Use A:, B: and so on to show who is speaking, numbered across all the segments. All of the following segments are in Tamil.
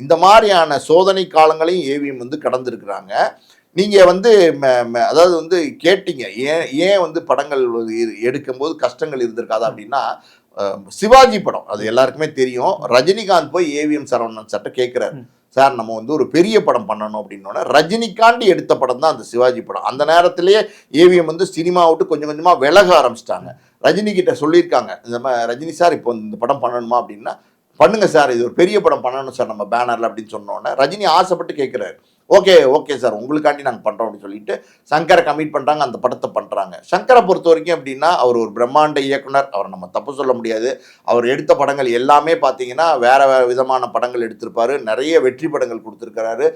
A: இந்த மாதிரியான சோதனை காலங்களையும் ஏவிஎம் வந்து கடந்திருக்கிறாங்க. நீங்க வந்து அதாவது வந்து கேட்டீங்க, ஏன் ஏன் வந்து படங்கள் எடுக்கும்போது கஷ்டங்கள் இருந்திருக்காதா அப்படின்னா, சிவாஜி படம் அது எல்லாருக்குமே தெரியும். ரஜினிகாந்த் போய் ஏவிஎம் சரவணன் சார்ட்ட கேட்கிறாரு. சார் நம்ம வந்து ஒரு பெரிய படம் பண்ணணும் அப்படின்னோடனே ரஜினிகாண்டி எடுத்த படம் தான் அந்த சிவாஜி படம். அந்த நேரத்திலேயே ஏவிஎம் வந்து சினிமா விட்டு கொஞ்சம் கொஞ்சமாக விலக ஆரம்பிச்சிட்டாங்க. ரஜினி கிட்ட சொல்லியிருக்காங்க, இந்த மாதிரி ரஜினி சார் இப்போ இந்த படம் பண்ணணுமா அப்படின்னா, பண்ணுங்க சார், இது ஒரு பெரிய படம் பண்ணணும் சார் நம்ம பேனரில் அப்படின்னு சொன்னோன்னே ரஜினி ஆசைப்பட்டு கேட்குறாரு. ஓகே ஓகே சார், உங்களுக்காண்டி நாங்கள் பண்ணுறோம் அப்படின்னு சொல்லிட்டு சங்கரை கமிட் பண்ணுறாங்க, அந்த படத்தை பண்ணுறாங்க. சங்கரை பொறுத்த வரைக்கும் எப்படின்னா, அவர் ஒரு பிரம்மாண்ட இயக்குனர், அவர் நம்ம தப்பு சொல்ல முடியாது. அவர் எடுத்த படங்கள் எல்லாமே பார்த்தீங்கன்னா வேற வேற விதமான படங்கள் எடுத்திருப்பாரு, நிறைய வெற்றி படங்கள் கொடுத்துருக்கிறாரு.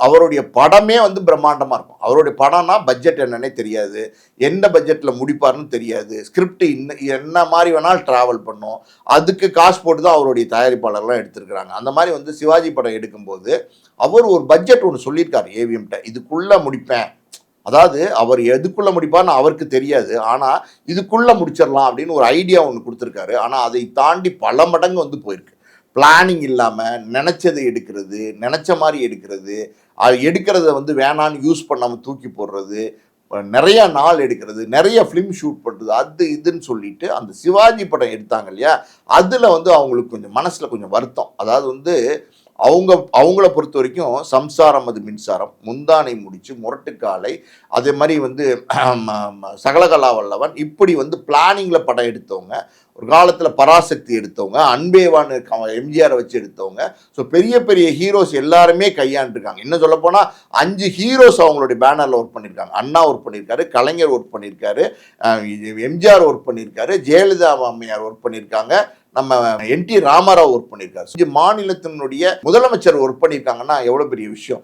A: அவருடைய படமே வந்து பிரம்மாண்டமாக இருக்கும். அவருடைய படம்னா பட்ஜெட் என்னன்னே தெரியாது, எந்த பட்ஜெட்டில் முடிப்பார்னு தெரியாது, ஸ்கிரிப்ட் என்ன மாதிரி வேணாலும் ட்ராவல் பண்ணும், அதுக்கு காசு போட்டு தான் அவருடைய தயாரிப்பாளர்லாம் எடுத்திருக்கிறாங்க. அந்த மாதிரி வந்து சிவாஜி படம் எடுக்கும்போது அவர் ஒரு பட்ஜெட் ஒன்று சொல்லியிருக்காரு ஏவிஎம்கிட்ட, இதுக்குள்ள முடிப்பேன். அதாவது அவர் எதுக்குள்ள முடிப்பார்னு அவருக்கு தெரியாது, ஆனால் இதுக்குள்ள முடிச்சிடலாம் அப்படின்னு ஒரு ஐடியா ஒன்று கொடுத்துருக்காரு. ஆனால் அதை தாண்டி பல மடங்கு வந்து போயிருக்கு. பிளானிங் இல்லாமல் நினச்சதை எடுக்கிறது, நினச்ச மாதிரி எடுக்கிறது, அது எடுக்கிறத வந்து வேணான்னு யூஸ் பண்ணாமல் தூக்கி போடுறது, நிறைய நாள் எடுக்கிறது, நிறைய ஃபிலிம் ஷூட் பண்ணுறது, அது இதுன்னு சொல்லிட்டு அந்த சிவாஜி படம் எடுத்தாங்க இல்லையா, அதில் வந்து அவங்களுக்கு கொஞ்சம் மனசில் கொஞ்சம் வருத்தம். அதாவது வந்து அவங்கள பொறுத்த வரைக்கும் சம்சாரம் அது மின்சாரம், முந்தானை முடிச்சு, முரட்டுக்காலை, அதே மாதிரி வந்து சகலகலா வல்லவன், இப்படி வந்து பிளானிங்கில் படம் எடுத்தவங்க. ஒரு காலத்தில் பராசக்தி எடுத்தவங்க, அன்பேவான்னு எம்ஜிஆரை வச்சு எடுத்தவங்க. ஸோ பெரிய பெரிய ஹீரோஸ் எல்லாருமே கையாண்டுருக்காங்க. இன்னும் சொல்லப்போனால் 5 ஹீரோஸ் அவங்களுடைய பேனரில் ஒர்க் பண்ணியிருக்காங்க. அண்ணா ஒர்க் பண்ணியிருக்காரு, கலைஞர் ஒர்க் பண்ணியிருக்காரு, எம்ஜிஆர் ஒர்க் பண்ணியிருக்காரு, ஜெயலலிதா அம்மையார் ஒர்க் பண்ணியிருக்காங்க, நம்ம என்டி ராமாராவ் ஒர்க் பண்ணியிருக்காரு. மாநிலத்தினுடைய முதலமைச்சர் ஒர்க் பண்ணியிருக்காங்கன்னா எவ்வளோ பெரிய விஷயம்.